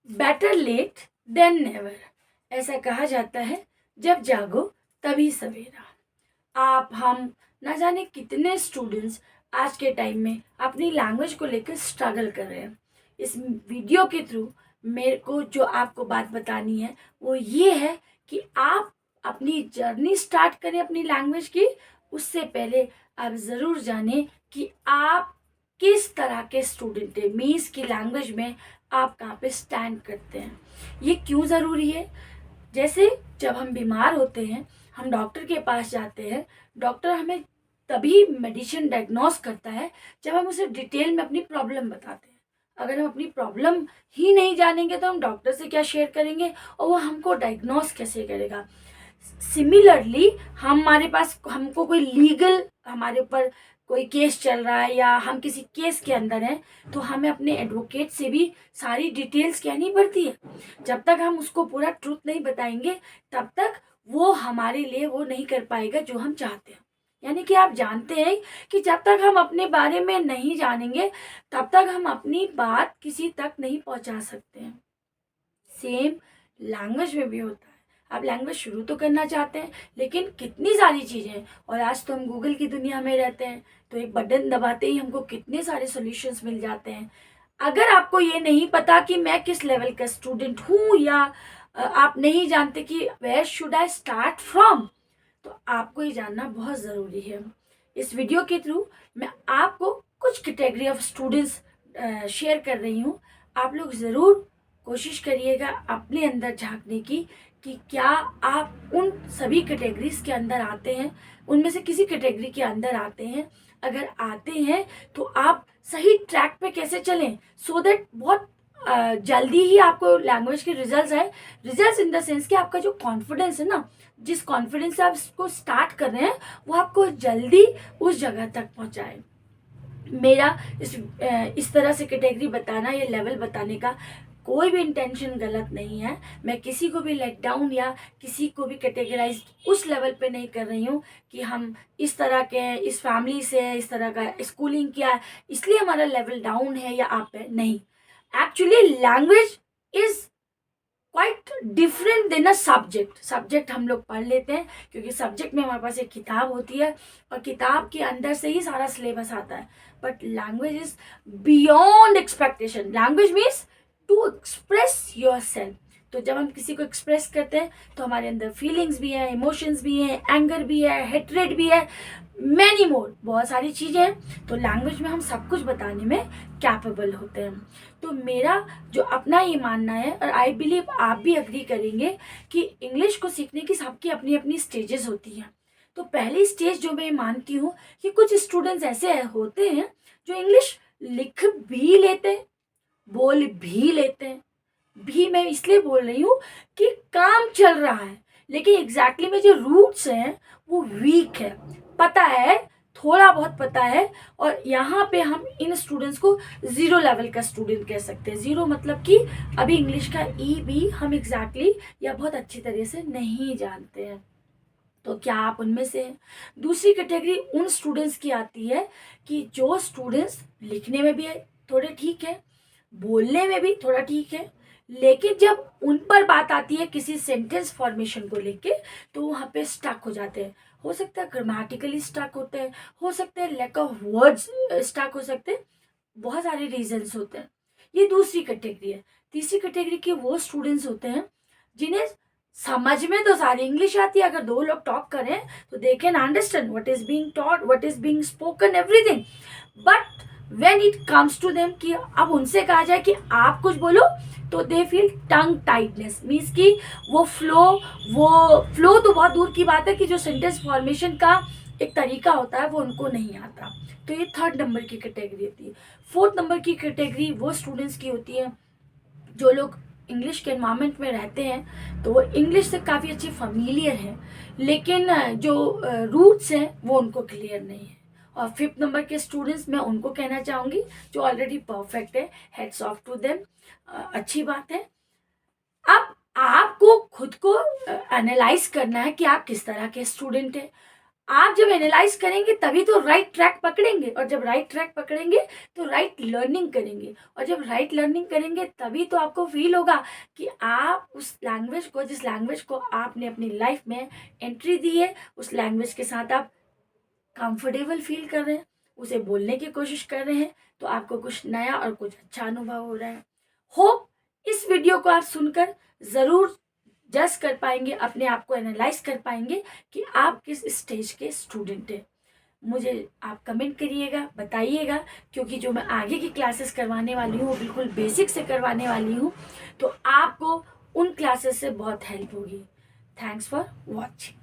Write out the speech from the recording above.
Better late then never, ऐसा कहा जाता है। जब जागो तभी सवेरा। आप हम ना जाने कितने स्टूडेंट्स आज के टाइम में अपनी लैंग्वेज को लेकर स्ट्रगल कर रहे हैं। इस वीडियो के थ्रू मेरे को जो आपको बात बतानी है वो ये है कि आप अपनी जर्नी स्टार्ट करें अपनी लैंग्वेज की, उससे पहले आप ज़रूर जानें कि आप किस तरह के स्टूडेंट हैं, मीन्स की लैंग्वेज में आप कहाँ पे स्टैंड करते हैं। ये क्यों ज़रूरी है? जैसे जब हम बीमार होते हैं, हम डॉक्टर के पास जाते हैं, डॉक्टर हमें तभी मेडिसिन डायग्नोस करता है जब हम उसे डिटेल में अपनी प्रॉब्लम बताते हैं। अगर हम अपनी प्रॉब्लम ही नहीं जानेंगे तो हम डॉक्टर से क्या शेयर करेंगे और वो हमको डायग्नोस कैसे करेगा। सिमिलरली हमारे पास हमको कोई लीगल हमारे ऊपर कोई केस चल रहा है या हम किसी केस के अंदर हैं, तो हमें अपने एडवोकेट से भी सारी डिटेल्स कहनी पड़ती है। जब तक हम उसको पूरा ट्रूथ नहीं बताएंगे तब तक वो हमारे लिए वो नहीं कर पाएगा जो हम चाहते हैं। यानी कि आप जानते हैं कि जब तक हम अपने बारे में नहीं जानेंगे तब तक हम अपनी बात किसी तक नहीं पहुंचा सकते हैं। सेम लैंग्वेज में भी होता है। आप लैंग्वेज शुरू तो करना चाहते हैं लेकिन कितनी सारी चीज़ें हैं, और आज तो हम गूगल की दुनिया में रहते हैं, तो एक बटन दबाते ही हमको कितने सारे सॉल्यूशंस मिल जाते हैं। अगर आपको ये नहीं पता कि मैं किस लेवल का स्टूडेंट हूँ या आप नहीं जानते कि where should I start from, तो आपको ये जानना बहुत ज़रूरी है। इस वीडियो के थ्रू मैं आपको कुछ कैटेगरी ऑफ स्टूडेंट्स शेयर कर रही हूँ। आप लोग ज़रूर कोशिश करिएगा अपने अंदर झांकने की कि क्या आप उन सभी कैटेगरीज के अंदर आते हैं, उनमें से किसी कैटेगरी के अंदर आते हैं। अगर आते हैं तो आप सही ट्रैक पे कैसे चलें, सो दैट बहुत जल्दी ही आपको लैंग्वेज के रिजल्ट्स आए। रिजल्ट्स इन द सेंस कि आपका जो कॉन्फिडेंस है ना, जिस कॉन्फिडेंस से आप इसको स्टार्ट कर रहे हैं वो आपको जल्दी उस जगह तक पहुंचाए। मेरा इस तरह से कैटेगरी बताना या लेवल बताने का कोई भी इंटेंशन गलत नहीं है। मैं किसी को भी लेट डाउन या किसी को भी कैटेगराइज उस लेवल पे नहीं कर रही हूँ कि हम इस तरह के हैं, इस फैमिली से है, इस तरह का स्कूलिंग किया है इसलिए हमारा लेवल डाउन है या अप है, नहीं। Actually language is quite different than a subject. Subject हम लोग पढ़ लेते हैं क्योंकि सब्जेक्ट में हमारे पास एक किताब होती है और किताब के अंदर से ही सारा सिलेबस आता है। But language is beyond expectation. Language means to express yourself. तो जब हम किसी को एक्सप्रेस करते हैं तो हमारे अंदर फीलिंग्स भी है, इमोशंस भी हैं, एंगर भी है, हेट्रेड भी है, मैनी मोर, बहुत सारी चीज़ें हैं। तो लैंग्वेज में हम सब कुछ बताने में कैपेबल होते हैं। तो मेरा जो अपना ये मानना है, और आई बिलीव आप भी अग्री करेंगे, कि इंग्लिश को सीखने की सबकी अपनी अपनी स्टेजेस होती हैं। तो पहली स्टेज जो मैं मानती हूँ कि कुछ स्टूडेंट्स ऐसे होते हैं जो इंग्लिश लिख भी लेते हैं, बोल भी लेते हैं। भी मैं इसलिए बोल रही हूँ कि काम चल रहा है, लेकिन एग्जैक्टली में जो रूट्स हैं वो वीक है। पता है, थोड़ा बहुत पता है, और यहाँ पे हम इन स्टूडेंट्स को ज़ीरो लेवल का स्टूडेंट कह सकते हैं। ज़ीरो मतलब कि अभी इंग्लिश का ई भी हम एग्जैक्टली या बहुत अच्छी तरह से नहीं जानते हैं। तो क्या आप उनमें से हैं? दूसरी कैटेगरी उन स्टूडेंट्स की आती है कि जो स्टूडेंट्स लिखने में भी थोड़े ठीक है, बोलने में भी थोड़ा ठीक है, लेकिन जब उन पर बात आती है किसी सेंटेंस फॉर्मेशन को लेके तो वहाँ पे स्टक हो जाते हैं। हो सकता है ग्रामेटिकली स्टक होते हैं, हो सकता है लैक ऑफ वर्ड्स स्टक हो सकते हैं, बहुत सारे रीजंस होते हैं। ये दूसरी कैटेगरी है। तीसरी कैटेगरी के वो स्टूडेंट्स होते हैं जिन्हें समझ में तो सारी इंग्लिश आती है, अगर दो लोग टॉक करें तो they can understand what is being taught, what is being spoken, everything. But when it comes to them कि अब उनसे कहा जाए कि आप कुछ बोलो, तो they feel tongue tightness, means कि वो फ्लो तो बहुत दूर की बात है कि जो सेंटेंस फॉर्मेशन का एक तरीका होता है वो उनको नहीं आता। तो ये थर्ड नंबर की कैटेगरी होती है। फोर्थ नंबर की कैटेगरी वो स्टूडेंट्स की होती है जो लोग इंग्लिश के एनवायरनमेंट में रहते हैं, तो वो इंग्लिश से काफ़ी अच्छे फैमिलियर हैं, लेकिन जो रूट्स हैं वो उनको क्लियर नहीं है। और फिफ्थ नंबर के स्टूडेंट्स मैं उनको कहना चाहूँगी जो ऑलरेडी परफेक्ट है, हेड्स ऑफ टू देम, अच्छी बात है। अब आपको खुद को एनालाइज करना है कि आप किस तरह के स्टूडेंट हैं। आप जब एनालाइज करेंगे तभी तो राइट ट्रैक पकड़ेंगे, और जब राइट ट्रैक पकड़ेंगे तो राइट लर्निंग करेंगे, और जब राइट लर्निंग करेंगे तभी तो आपको फील होगा कि आप उस लैंग्वेज को, जिस लैंग्वेज को आपने अपनी लाइफ में एंट्री दी है, उस लैंग्वेज के साथ आप कंफर्टेबल फील कर रहे हैं, उसे बोलने की कोशिश कर रहे हैं, तो आपको कुछ नया और कुछ अच्छा अनुभव हो रहा है। होप इस वीडियो को आप सुनकर ज़रूर जज कर पाएंगे, अपने आप को एनालाइज कर पाएंगे कि आप किस स्टेज के स्टूडेंट हैं। मुझे आप कमेंट करिएगा, बताइएगा, क्योंकि जो मैं आगे की क्लासेस करवाने वाली हूँ वो बिल्कुल बेसिक से करवाने वाली हूँ, तो आपको उन क्लासेस से बहुत हेल्प होगी। Thanks for watching.